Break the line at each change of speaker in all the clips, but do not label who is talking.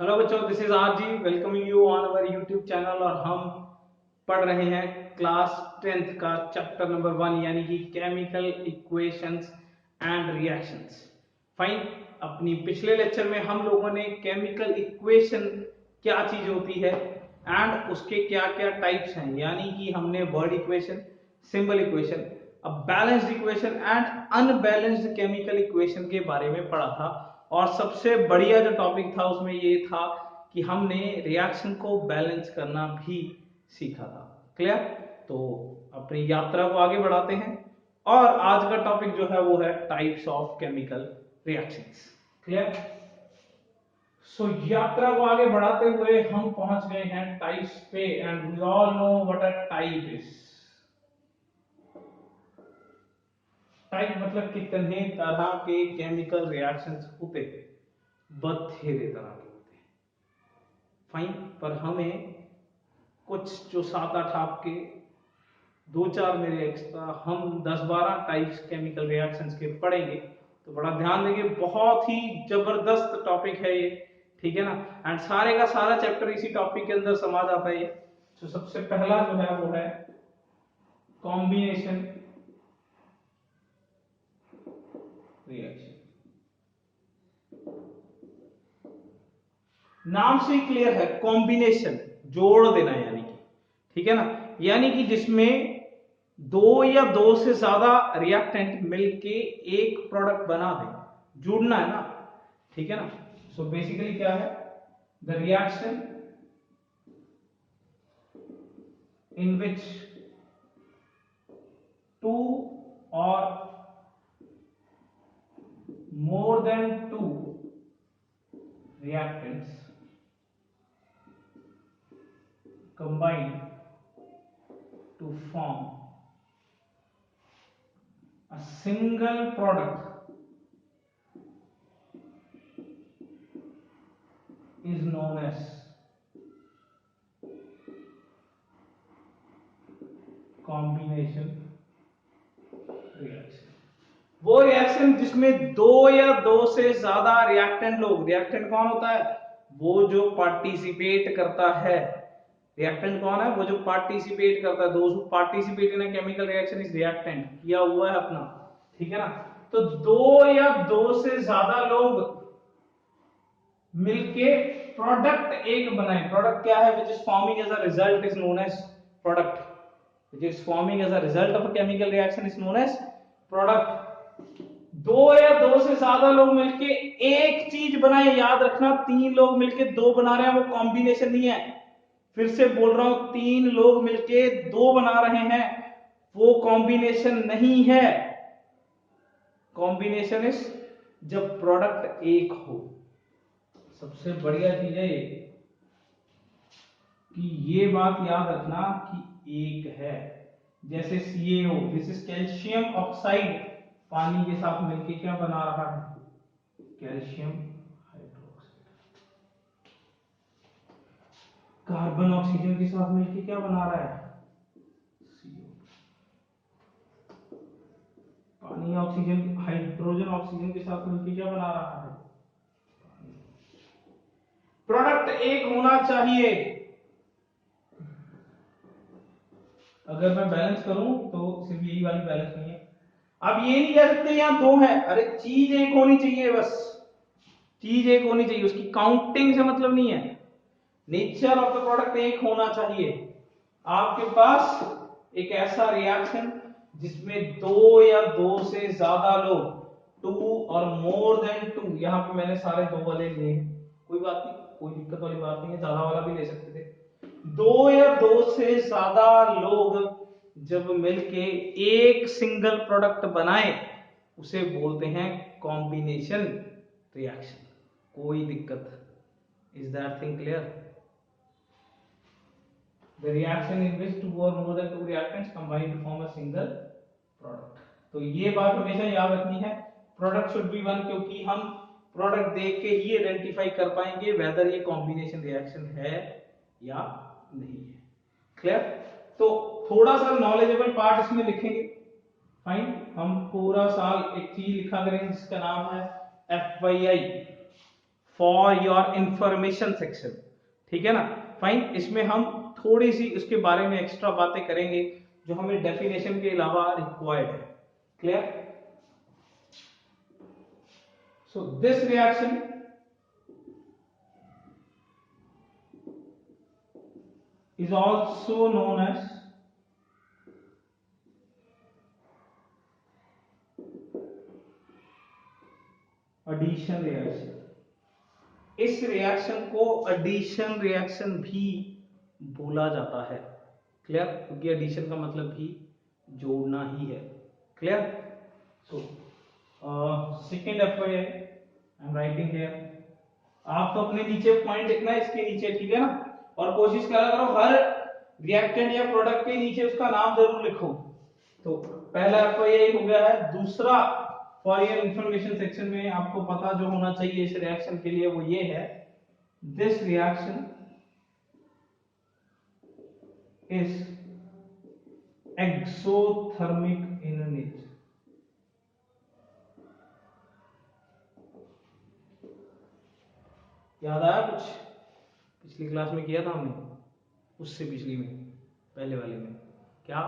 Hello बच्चों, this is R G welcoming you on our YouTube channel. और हम पढ़ रहे हैं क्लास 10th का चैप्टर नंबर 1 यानी कि chemical equations and reactions. Fine. अपनी पिछले लेक्चर में हम लोगों ने केमिकल इक्वेशन क्या चीज होती है एंड उसके क्या क्या टाइप्स हैं, यानी कि हमने वर्ड इक्वेशन, सिंबल इक्वेशन, अब balanced equation and unbalanced chemical equation के बारे में पढ़ा था। और सबसे बढ़िया जो टॉपिक था उसमें ये था कि हमने रिएक्शन को बैलेंस करना भी सीखा था। क्लियर? तो अपनी यात्रा को आगे बढ़ाते हैं और आज का टॉपिक जो है वो है types of chemical reactions. Clear? So यात्रा को आगे बढ़ाते हुए हम पहुंच गए हैं टाइप्स पे and we all know what a type is. Type मतलब कितने तरह के केमिकल रिएक्शंस होते हैं, बथेरे तरह के होते हैं। फाइन। पर हमें कुछ जो 7-8 आपके, 2-4 मेरे एक्स्ट्रा, हम 10-12 टाइप्स केमिकल रिएक्शंस के पढ़ेंगे। तो बड़ा ध्यान देंगे, बहुत ही जबरदस्त टॉपिक है ये। ठीक है ना? एंड सारे का सारा चैप्टर इसी टॉपिक के अंदर समा जाता है ये। तो सबसे पहला जो है वो है कॉम्बिनेशन रिएक्शन। नाम से ही क्लियर है, कॉम्बिनेशन, जोड़ देना यानी कि, ठीक है ना, यानी कि जिसमें दो या दो से ज्यादा रिएक्टेंट मिलके एक प्रोडक्ट बना दे, जुड़ना है ना। ठीक है ना? सो बेसिकली क्या है, the reaction in which two or more than two reactants combine to form a single product is known as combination reaction। वो रिएक्शन जिसमें दो या दो से ज्यादा रिएक्टेंट लोग, रिएक्टेंट कौन होता है? वो जो पार्टिसिपेट करता है। रिएक्टेंट कौन है? वो जो पार्टिसिपेट करता है। Those who participate in a chemical reaction is reactant, किया हुआ है अपना। ठीक है ना? तो दो या दो से ज्यादा लोग मिलके प्रोडक्ट एक बनाए। प्रोडक्ट क्या है? Which is forming as a result is known as product. Which is forming as a result of a chemical reaction is known as product. दो या दो से ज्यादा लोग मिलके एक चीज बनाए। याद रखना, 3 लोग मिलके दो बना रहे हैं, वो कॉम्बिनेशन नहीं है। फिर से बोल रहा हूं, 3 लोग मिलके दो बना रहे हैं, वो कॉम्बिनेशन नहीं है। कॉम्बिनेशन इज जब प्रोडक्ट एक हो। सबसे बढ़िया चीज है ये कि ये बात याद रखना कि एक है। जैसे CaO, this is calcium oxide, पानी के साथ मिलके क्या बना रहा है? Calcium hydroxide. कार्बन ऑक्सीजन के साथ मिलके क्या बना रहा है? CO। पानी ऑक्सीजन, हाइड्रोजन ऑक्सीजन के साथ मिलके क्या बना रहा है? प्रोडक्ट एक होना चाहिए। अगर मैं बैलेंस करूं तो सिर्फ यही वाली बैलेंस नहीं है। अब ये नहीं कह सकते यहां दो है, अरे चीज एक होनी चाहिए, बस चीज एक होनी चाहिए, उसकी काउंटिंग से मतलब नहीं है। नेचर ऑफ द प्रोडक्ट एक होना चाहिए। आपके पास एक ऐसा रिएक्शन जिसमें दो या दो से ज्यादा लोग, टू और मोर देन टू, यहां पे मैंने सारे दो वाले लिए, कोई बात नहीं, कोई दिक्कत वाली बात नहीं है, ज्यादा वाला भी ले सकते थे। दो या दो से ज्यादा लोग जब मिलके एक सिंगल प्रोडक्ट बनाए उसे बोलते हैं कॉम्बिनेशन रिएक्शन। कोई दिक्कत? Is that thing clear? The reaction in which two or more than two reactants combine to form a single product। तो ये बात हमेशा याद रखनी है, प्रोडक्ट शुड बी वन, क्योंकि हम प्रोडक्ट देख के ही आइडेंटिफाई कर पाएंगे वेदर ये कॉम्बिनेशन रिएक्शन है या नहीं है। क्लियर? तो थोड़ा सा नॉलेजेबल पार्ट इसमें लिखेंगे। फाइन। हम पूरा साल एक चीज लिखा करेंगे जिसका नाम है FYI, for your information section, ठीक है ना। फाइन, इसमें हम थोड़ी सी उसके बारे में एक्स्ट्रा बातें करेंगे जो हमें डेफिनेशन के अलावा रिक्वायर्ड है। Clear? So this reaction is also known as addition reaction। इस रिएक्शन को एडिशन रिएक्शन भी बोला जाता है। क्लियर? क्योंकि एडिशन का मतलब भी जोड़ना ही है। Clear? So second FYI I am writing here. आप तो अपने नीचे पॉइंट लिखना है इसके नीचे, ठीक है ना, और कोशिश करा करो हर रिएक्टेंट या प्रोडक्ट के नीचे उसका नाम जरूर लिखो। तो पहला FYI हो गया है। दूसरा, फॉर योर इंफॉर्मेशन सेक्शन में आपको पता जो होना चाहिए इस रिएक्शन के लिए वो ये है, this reaction is exothermic in nature. याद आया कुछ? पिछली क्लास में किया था हमने, उससे पिछली में, पहले वाले में क्या?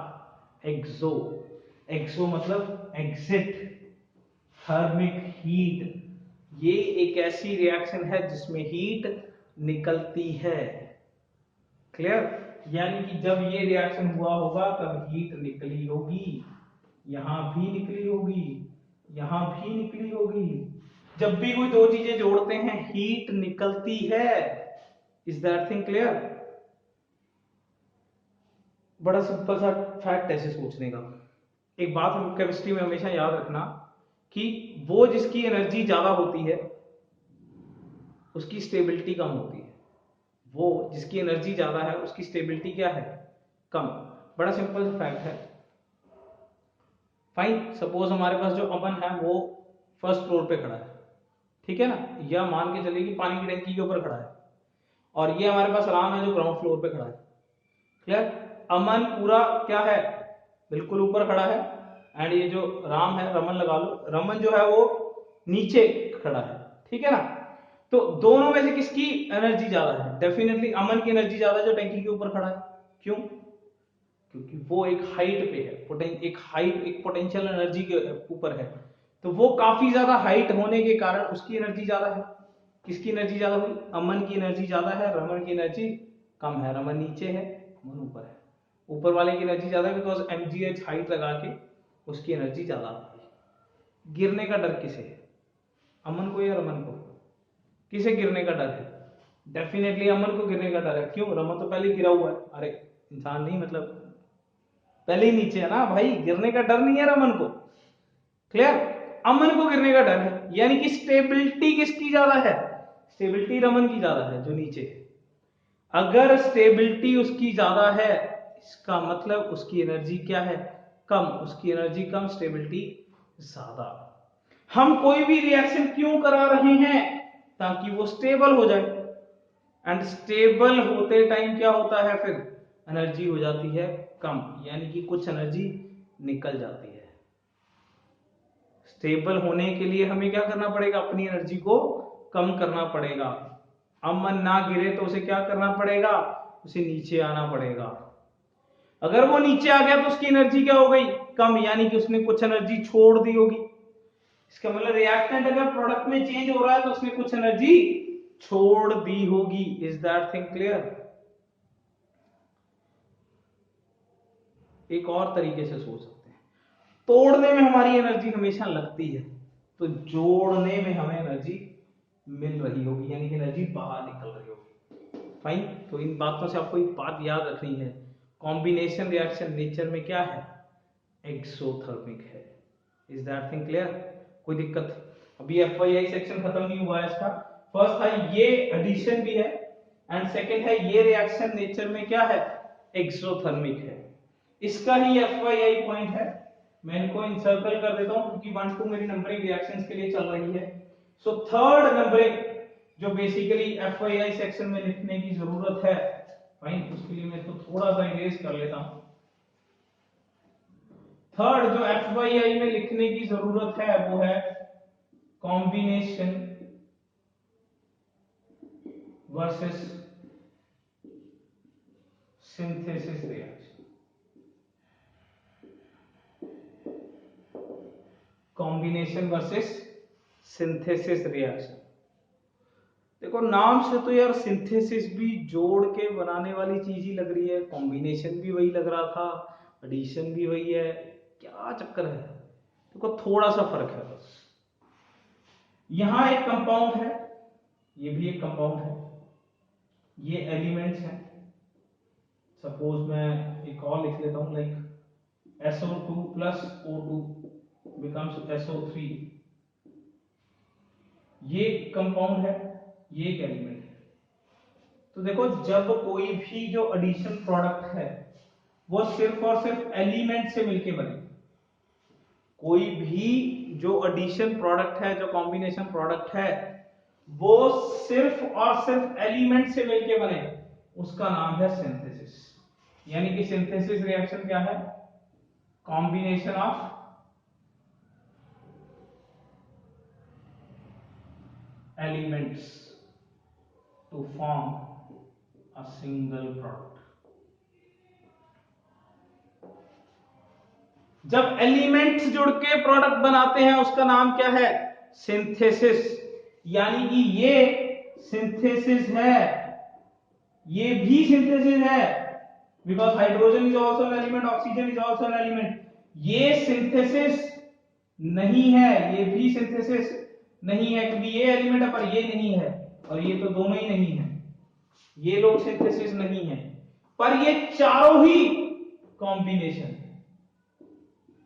एक्सो। एक्सो मतलब एग्जिट, थर्मिक हीट। ये एक ऐसी रिएक्शन है जिसमें हीट निकलती है। क्लियर? यानी कि जब ये रिएक्शन हुआ होगा तब हीट निकली होगी, यहां भी निकली होगी, यहां भी निकली होगी। जब भी कोई दो चीजें जोड़ते हैं हीट निकलती है। Is that thing clear? बड़ा सिंपल सा फैक्ट ऐसे सोचने का। एक बात हम केमिस्ट्री में हमेशा याद रखना कि वो जिसकी एनर्जी ज्यादा होती है उसकी स्टेबिलिटी कम होती है। वो जिसकी एनर्जी ज्यादा है उसकी स्टेबिलिटी क्या है? कम। बड़ा सिंपल सा फैक्ट है। फाइन, सपोज हमारे पास जो अमन है वो फर्स्ट फ्लोर पे खड़ा है, ठीक है ना, या मान के चलिए कि पानी की टंकी के ऊपर खड़ा है, और ये हमारे पास राम है जो ग्राउंड फ्लोर पे खड़ा है। क्लियर? अमन पूरा क्या है? बिल्कुल ऊपर खड़ा है, एंड ये जो राम है, रमन लगा लो, रमन जो है वो नीचे खड़ा है, ठीक है ना। तो दोनों में से किसकी एनर्जी ज्यादा है? डेफिनेटली अमन की एनर्जी ज्यादा जो टंकी के ऊपर खड़ा है। क्यों? क्योंकि वो एक हाइट पे है, एक पोटेंशियल एनर्जी के ऊपर है, तो वो काफी ज्यादा हाइट होने के कारण उसकी एनर्जी ज्यादा है। किसकी एनर्जी ज्यादा हुई? अमन की एनर्जी ज्यादा है, रमन की एनर्जी कम है। रमन नीचे है, अमन ऊपर है। ऊपर वाले की एनर्जी ज्यादा है बिकॉज mgh हाइट लगा के उसकी एनर्जी ज्यादा आती है। गिरने का डर किसे है? अमन को या रमन को? किसे गिरने का डर है? डेफिनेटली अमन को गिरने का डर है। क्यों? रमन तो पहले गिरा हुआ है। अरे इंसान नहीं, मतलब पहले ही नीचे है ना भाई, गिरने का डर नहीं है रमन को। क्लियर? अमन को गिरने का डर है, यानी कि स्टेबिलिटी किसकी ज्यादा है? स्टेबिलिटी रमन की ज्यादा है जो नीचे है। अगर स्टेबिलिटी उसकी ज्यादा है इसका मतलब उसकी एनर्जी क्या है? कम। उसकी एनर्जी कम, स्टेबिलिटी ज्यादा। हम कोई भी रिएक्शन क्यों करा रहे हैं? ताकि वो स्टेबल हो जाए, एंड स्टेबल होते टाइम क्या होता है फिर? एनर्जी हो जाती है कम, यानी कि कुछ एनर्जी निकल जाती है। स्टेबल होने के लिए हमें क्या करना पड़ेगा? अपनी एनर्जी को कम करना पड़ेगा। अमन ना गिरे तो उसे क्या करना पड़ेगा? उसे नीचे आना पड़ेगा। अगर वो नीचे आ गया तो उसकी एनर्जी क्या हो गई? कम, यानी कि उसने कुछ एनर्जी छोड़ दी होगी। इसका मतलब रिएक्टेंट अगर प्रोडक्ट में चेंज हो रहा है तो उसने कुछ एनर्जी छोड़ दी होगी। Is that thing clear? एक और तरीके से सोच सकते हैं, तोड़ने में हमारी एनर्जी हमेशा लगती है, तो जोड़ने में हमें एनर्जी मिल रही होगी, यानी कि एनर्जी बाहर निकल रही होगी। फाइन, तो इन बातों से आपको एक बात याद रखनी है, कॉम्बिनेशन रिएक्शन नेचर में क्या है? एक्सोथर्मिक है। Is that thing clear? कोई दिक्कत? अभी FYI सेक्शन खत्म नहीं हुआ है इसका। फर्स्ट था ये एडिशन भी है, एंड सेकंड है ये रिएक्शन नेचर में क्या है? एक्सोथर्मिक है। इसका ही FYI पॉइंट है। मैं इनको इंसर्कल कर देता हूं क्योंकि 1 2 मेरी नंबरिंग रिएक्शंस के लिए चल रही है। सो थर्ड नंबरिंग जो बेसिकली FYI सेक्शन में लिखने की जरूरत है, फाइन, उसके लिए मैं इसको थोड़ा सा इरेज कर लेता हूं। थर्ड जो FYI में लिखने की जरूरत है वो है combination versus synthesis reaction, combination versus synthesis reaction. देखो नाम से तो यार सिंथेसिस भी जोड़ के बनाने वाली चीज ही लग रही है, कॉम्बिनेशन भी वही लग रहा था, एडिशन भी वही है, क्या चक्कर है? देखो थोड़ा सा फर्क है बस। यहां एक कंपाउंड है, ये भी एक कंपाउंड है, ये एलिमेंट्स हैं। सपोज मैं एक और लिख लेता हूं, like SO2 plus O2 becomes SO3। ये कंपाउंड है, ये एक एलिमेंट है। तो देखो जब कोई भी जो एडिशन प्रोडक्ट है वो सिर्फ और सिर्फ एलिमेंट से मिलके बने, कोई भी जो एडिशन प्रोडक्ट है, जो कॉम्बिनेशन प्रोडक्ट है, वो सिर्फ और सिर्फ एलिमेंट से मिलके बने, उसका नाम है सिंथेसिस। यानी कि सिंथेसिस रिएक्शन क्या है? Combination of elements to form a single product. जब एलिमेंट्स जुड़ के प्रोडक्ट बनाते हैं उसका नाम क्या है? सिंथेसिस। यानी कि ये सिंथेसिस है, ये भी सिंथेसिस है, because hydrogen is also an element, oxygen is also an element. ये सिंथेसिस नहीं है, ये भी सिंथेसिस नहीं है, क्योंकि ये एलिमेंट है पर ये नहीं है, और ये तो दोनों ही नहीं है, ये लोग सिंथेसिस नहीं है, पर ये चारों ही कॉम्बिनेशन,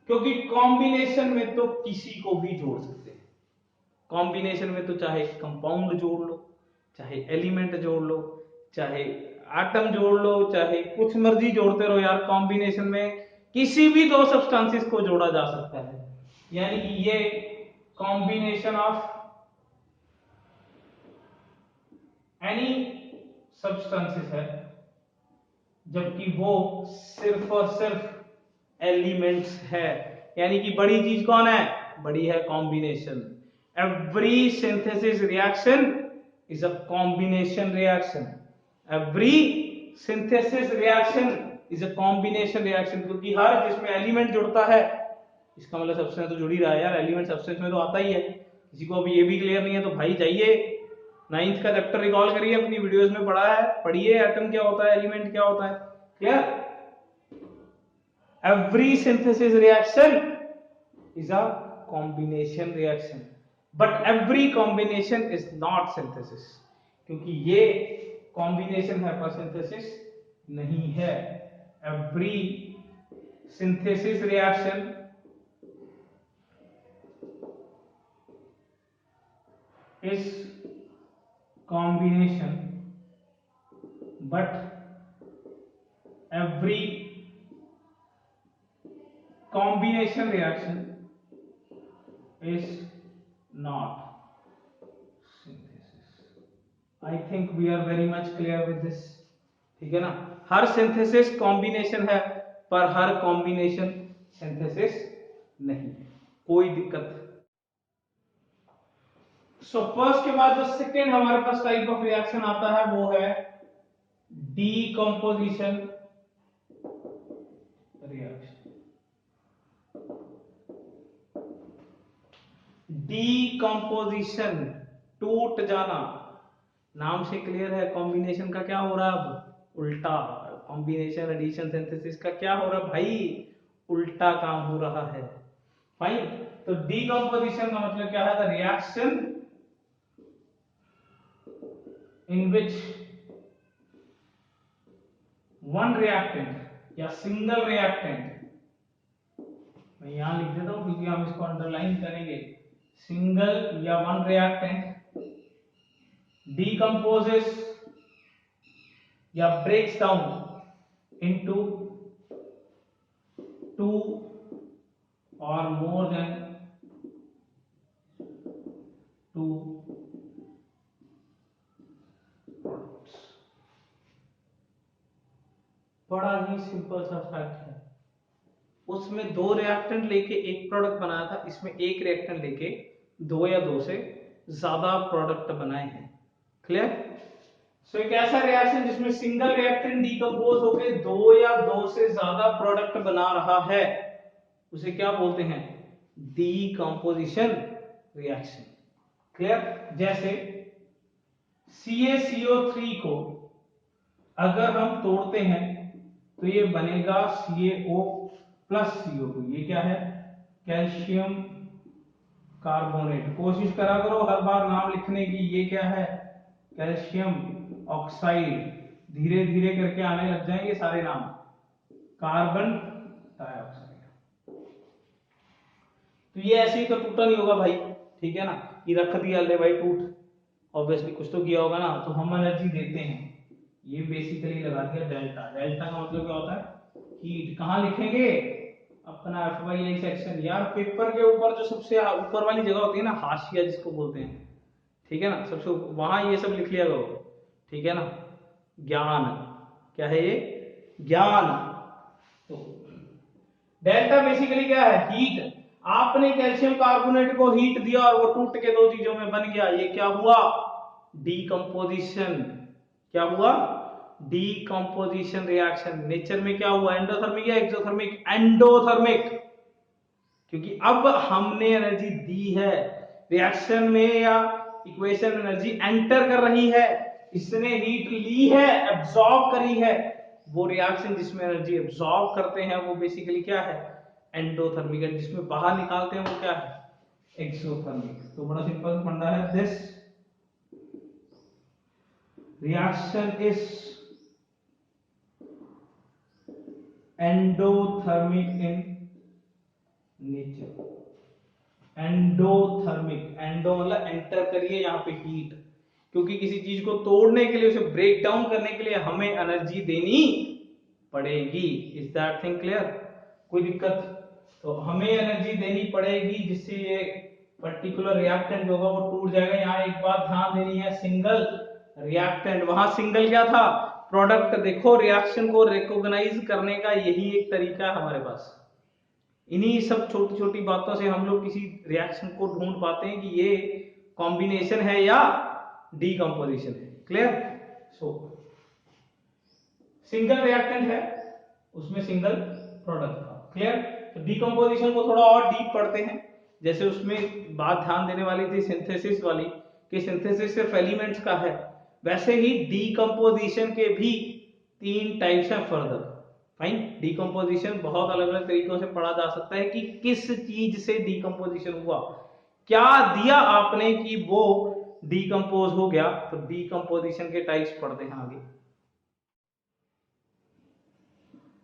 क्योंकि कॉम्बिनेशन में तो किसी को भी जोड़ सकते हैं। कॉम्बिनेशन में तो चाहे कंपाउंड जोड़ लो, चाहे एलिमेंट जोड़ लो, चाहे एटम जोड़ लो, चाहे कुछ मर्जी जोड़ते रहो यार, कॉम्बिनेशन में किसी भी दो सब्सटेंसेस को जोड़ा जा सकता है। यानी कि ये कॉम्बिनेशन ऑफ एनी सब्सटेंसेस है, जबकि वो सिर्फ और सिर्फ एलिमेंट्स है। यानी कि बड़ी चीज कौन है? बड़ी है combination. Every synthesis reaction is a combination reaction. Every synthesis reaction is a combination reaction, क्योंकि हर जिसमें एलिमेंट जुड़ता है, इसका मतलब सब्सटेंस तो जुड़ ही रहा है यार, एलिमेंट सब्सटेंस में तो आता ही है। किसी को अभी ये भी क्लियर नहीं है तो भाई जाइए 9th का चैप्टर रिकॉल करिए, अपनी वीडियोस में पढ़ा है, पढ़िए एटम क्या होता है, एलिमेंट क्या होता है। Clear? Every synthesis reaction is a combination reaction, but every combination is not synthesis, क्योंकि ये combination है पर synthesis नहीं है। Every synthesis reaction is combination, but every combination reaction is not synthesis. I think we are very much clear with this. ठीक है ना? हर synthesis combination है, पर हर कॉम्बिनेशन सिंथेसिस नहीं है, कोई दिक्कत। सो फर्स्ट के बाद जो सेकेंड हमारे पास टाइप ऑफ रिएक्शन आता है वो है डीकंपोजिशन रिएक्शन। डीकंपोजिशन, टूट जाना, नाम से क्लियर है। कॉम्बिनेशन का क्या हो रहा है अब? उल्टा। कॉम्बिनेशन एडिशन सिंथेसिस का क्या हो रहा है भाई? उल्टा काम हो रहा है। फाइन। तो डीकंपोजिशन का मतलब क्या है? The reaction in which one reactant या सिंगल रिएक्टेंट, मैं यहां लिख देता हूं क्योंकि हम इसको अंडरलाइन करेंगे, सिंगल या वन रिएक्टेंट decomposes या breaks down into two or more than two products। बड़ा ही सिंपल सा फैक्ट है। उसमें दो रिएक्टेंट लेके एक प्रोडक्ट बनाया था, इसमें एक रिएक्टेंट लेके दो या दो से ज्यादा प्रोडक्ट बनाए हैं। क्लियर? सो एक ऐसा रिएक्शन जिसमें सिंगल रिएक्टेंट डीकंपोज होकर दो या दो से ज्यादा प्रोडक्ट बना रहा है उसे क्या बोलते हैं? Decomposition reaction. क्लियर? जैसे CaCO3 को अगर हम तोड़ते हैं तो ये बनेगा CaO प्लस CO2। ये क्या है? Calcium carbonate. कोशिश करा करो हर बार नाम लिखने की। ये क्या है? Calcium oxide. धीरे धीरे करके आने लग जाएंगे सारे नाम। Carbon dioxide. तो ये ऐसे ही तो टूटा नहीं होगा भाई, ठीक है ना? ये रख दिया ले भाई टूट, ऑब्वियसली कुछ तो किया होगा ना। तो हम एनर्जी देते हैं, ये बेसिकली लगा दिया डेल्टा। डेल्टा का मतलब क्या होता है? हीट। कहां लिखेंगे? अपना FYI सेक्शन। यार पेपर के ऊपर जो सबसे ऊपर वाली जगह होती है ना, हाशिया जिसको बोलते हैं, ठीक है ना, सबसे वहां ये सब लिख लिया करो, ठीक है ना? ज्ञान। क्या है ये? ज्ञान। तो डेल्टा बेसिकली क्या है? हीट। आपने कैल्शियम कार्बोनेट को हीट दिया और वो टूट के दो चीजों में बन गया। ये क्या हुआ? डीकंपोजिशन। क्या हुआ? Decomposition reaction. नेचर में क्या हुआ? एंडोथर्मिक या एक्सोथर्मिक? एंडोथर्मिक। क्योंकि अब हमने एनर्जी दी है रिएक्शन में, या इक्वेशन एनर्जी एंटर कर रही है, इसने हीट ली है, एब्सॉर्ब करी है। वो रिएक्शन जिसमें एनर्जी एब्सॉर्ब करते हैं वो बेसिकली क्या है? एंडोथर्मिक है। जिसमें बाहर निकालते हैं वो क्या है? एक्सोथर्मिक। तो बड़ा सिंपल फंडा है। This reaction is endothermic in nature. Endothermic. Endo मतलब एंटर करिए यहां पे हीट, क्योंकि किसी चीज को तोड़ने के लिए, उसे ब्रेक डाउन करने के लिए हमें एनर्जी देनी पड़ेगी। Is that thing clear? कोई दिक्कत? तो हमें एनर्जी देनी पड़ेगी जिससे ये पर्टिकुलर रिएक्टेंट जो होगा वो टूट जाएगा। यहाँ एक बात ध्यान देनी है, सिंगल रिएक्टेंट। वहां सिंगल क्या था? प्रोडक्ट। देखो रिएक्शन को रिकॉग्नाइज करने का यही एक तरीका है हमारे पास। इन्हीं सब छोटी छोटी बातों से हम लोग किसी रिएक्शन को ढूंढ पाते हैं कि ये कॉम्बिनेशन है या डीकंपोजिशन है। क्लियर? सो सिंगल रिएक्टेंट है, उसमें सिंगल प्रोडक्ट था। क्लियर? तो डीकंपोजिशन को थोड़ा और डीप पढ़ते हैं। जैसे उसमें बात ध्यान देने वाली थी सिंथेसिस वाली, कि सिंथेसिस सिर्फ एलिमेंट्स का है, वैसे ही डीकंपोजिशन के भी 3 टाइप्स हैं फर्दर। फाइन। डीकंपोजिशन बहुत अलग अलग तरीकों से पढ़ा जा सकता है कि किस चीज से डीकंपोजिशन हुआ, क्या दिया आपने कि वो डीकंपोज हो गया। तो डीकंपोजिशन के टाइप्स पढ़ते हैं आगे।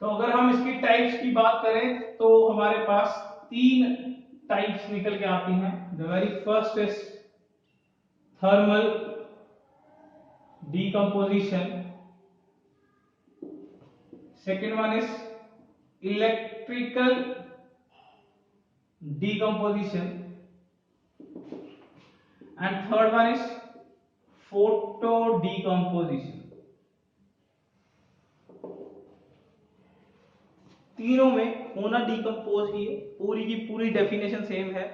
तो अगर हम इसकी टाइप्स की बात करें तो हमारे पास 3 टाइप्स निकल के आती हैं। The very first is thermal decomposition, second one is electrical decomposition, and third one is photo decomposition। तीनों में होना डीकंपोज ही है, पूरी की पूरी डेफिनेशन सेम है।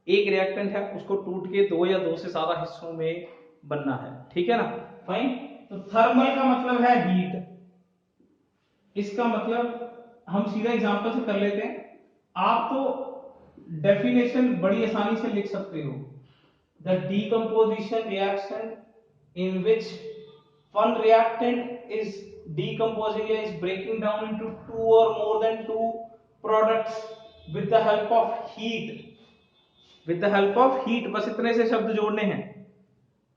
एक रिएक्टेंट है, उसको टूट के दो या दो से ज्यादा हिस्सों में बनना है, ठीक है ना? फाइन। तो थर्मल का मतलब है हीट। इसका मतलब हम सीधा एग्जांपल से कर लेते हैं। आप तो डेफिनेशन बड़ी आसानी से लिख सकते हो। The decomposition reaction in which one reactant is decomposing is breaking down into 2 or more than 2 products with the help of heat। with the help of heat, बस इतने से शब्द जोड़ने हैं।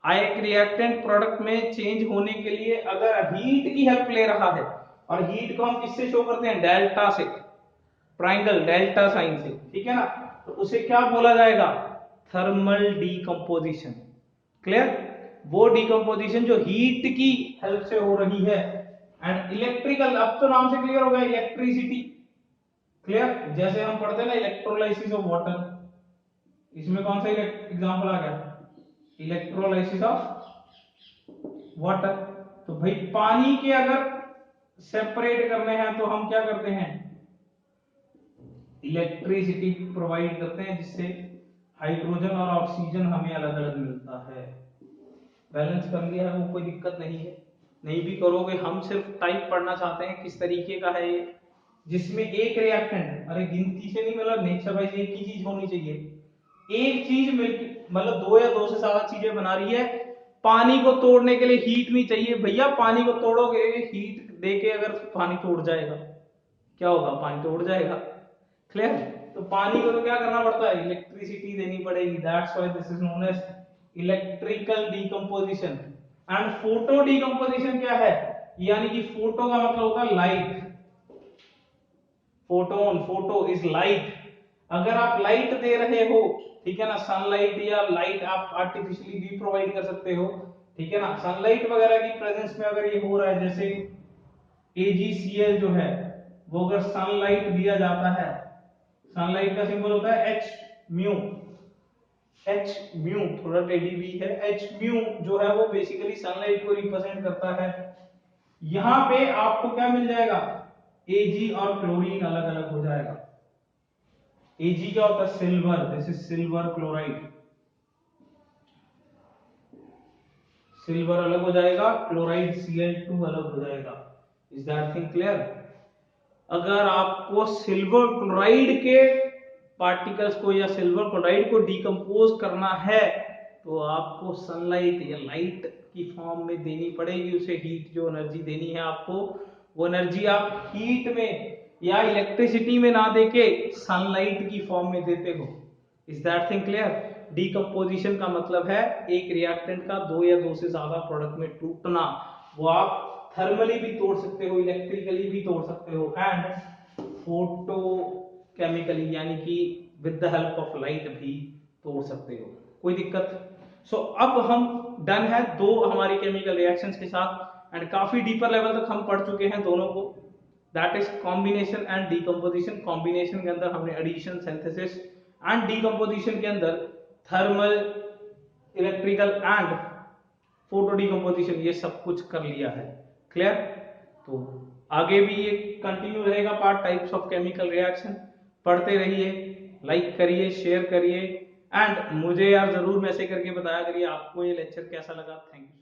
एक रिएक्टेंट प्रोडक्ट में चेंज होने के लिए अगर हीट की हेल्प ले रहा है, और हीट को हम किससे शो करते हैं? डेल्टा से, ट्राइंगल डेल्टा साइन से, ठीक है ना? तो उसे क्या बोला जाएगा? Thermal decomposition. क्लियर? वो डीकंपोजिशन जो हीट की हेल्प से हो रही है। एंड इलेक्ट्रिकल, अब तो नाम से क्लियर हो गया, इलेक्ट्रिसिटी। क्लियर? जैसे हम पढ़ते हैं ना इलेक्ट्रोलाइसिस ऑफ वाटर, इसमें कौन सा एग्जांपल आ गया? Electrolysis of water. तो भाई पानी के अगर सेपरेट करने हैं तो हम क्या करते हैं? इलेक्ट्रिसिटी प्रोवाइड करते हैं, जिससे हाइड्रोजन और ऑक्सीजन हमें अलग अलग मिलता है। बैलेंस कर लिया है, वो कोई दिक्कत नहीं है, नहीं भी करोगे, हम सिर्फ टाइप पढ़ना चाहते हैं किस तरीके का है ये, जिसमें एक रिएक्टेंट, अरे गिनती से नहीं, मतलब नेचर वाइज एक ही चीज होनी चाहिए, एक चीज मिलकर मतलब दो या दो से ज्यादा चीजें बना रही है। पानी को तोड़ने के लिए हीट नहीं चाहिए भैया, पानी को तोड़ोगे हीट देके, अगर पानी तोड़ जाएगा क्या होगा, पानी तोड़ जाएगा, क्लियर। तो पानी को तो क्या करना पड़ता है, इलेक्ट्रिसिटी देनी पड़ेगी, that's why this is known as electrical decomposition. And photo decomposition क्या है, यानी कि फोटो का मतलब होता है light, photon, photo is light. अगर आप लाइट दे रहे हो, ठीक है ना, सनलाइट या लाइट आप आर्टिफिशियली भी प्रोवाइड कर सकते हो, ठीक है ना, सनलाइट वगैरह की प्रेजेंस में अगर ये हो रहा है, जैसे AgCl जो है वो अगर सनलाइट दिया जाता है, सनलाइट का सिंबल होता है H म्यू, H म्यू थोड़ा टेढ़ी भी है, H म्यू जो है वो बेसिकली सनलाइट को रिप्रेजेंट करता है। यहां पे आपको क्या मिल जाएगा, Ag और क्लोरीन अलग अलग हो जाएगा। Ag क्या होता है, silver, this is silver chloride, silver अलग हो जाएगा, क्लोराइड Cl2 अलग हो जाएगा। Is that thing clear. अगर आपको सिल्वर क्लोराइड के पार्टिकल्स को या सिल्वर क्लोराइड को डिकम्पोज करना है तो आपको सनलाइट या लाइट की फॉर्म में देनी पड़ेगी, उसे हीट जो एनर्जी देनी है आपको, वो एनर्जी आप हीट में या इलेक्ट्रिसिटी में ना देके सनलाइट की फॉर्म में देते हो। Is that thing clear. Decomposition का मतलब है एक रिएक्टेंट का दो या दो से ज्यादा प्रोडक्ट में टूटना, वो आप थर्मली भी तोड़ सकते हो, इलेक्ट्रिकली भी तोड़ सकते हो, एंड फोटो केमिकली यानी कि with the help of light भी तोड़ सकते हो, कोई दिक्कत। सो अब हम डन है दो हमारी केमिकल रिएक्शंस के साथ, एंड काफी डीपर लेवल तक हम पढ़ चुके हैं दोनों को, that is combination and decomposition. Combination के अंदर हमने एडिशन, सिंथेसिस, एंड डीकम्पोजिशन के अंदर thermal, electrical and photo decomposition, ये सब कुछ कर लिया है, क्लियर। तो आगे भी ये कंटिन्यू रहेगा part, types of chemical reaction, पढ़ते रहिए, लाइक करिए, शेयर करिए, एंड मुझे यार जरूर मैसेज करके बताया करिए आपको ये लेक्चर कैसा लगा। Thank you.